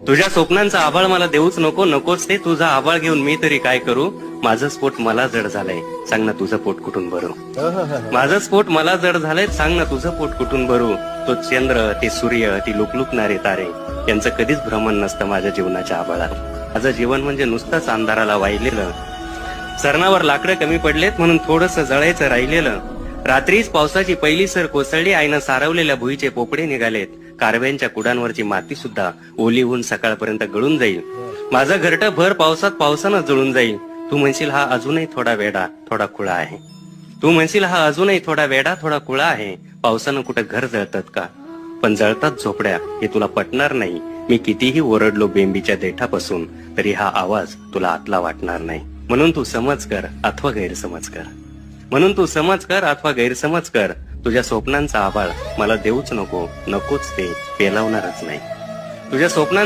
तुझ्या स्वप्नांचा आभाळ मला देऊच नको, नकोच ते तुझा आभाळ घेऊन मी तरी काय करू. माझं स्फोट मला जड झालंय, सांग ना तुझं पोट कुठून भरू. माझं स्फोट मला जड झालंय, सांग ना तुझं पोट कुठून भरू. तो चंद्र, ते सूर्य, ती लुकलुकणारे तारे, यांचं कधीच भ्रमण नसतं माझ्या जीवनाच्या आभाळात. माझं जीवन म्हणजे नुसतंच अंधाराला वाहिलेलं. सरणावर लाकडं कमी पडलेत म्हणून थोडस जळायचं राहिलेलं. रात्रीच पावसाची पहिली सर कोसळली, आईनं सारवलेल्या भुईचे पोपडे निघालेत. कारव्यांच्या कुडांवरची माती सुद्धा ओली होऊन सकाळपर्यंत गळून जाईल. माझं घरटं भर पावसानं जळून जाईल. तू म्हणशील हा अजूनही थोडा वेडा, थोडा खुळा आहे. तू म्हणशील हा अजूनही थोडा वेडा, थोडा खुळा आहे. पावसानं कुठं घर जळतात का? पण जळतात झोपड्या, हे तुला पटणार नाही. मी कितीही ओरडलो बेंबीच्या देठापासून, तरी हा आवाज तुला आतला वाटणार नाही. म्हणून तू समज कर अथवा गैरसमज कर. म्हणून तू समज कर अथवा गैरसमज कर. तुझ्या स्वप्नांचा आभाळ मला देऊच नको, नकोच ते पेलवणारच नाही. तुझ्या स्वप्नांचा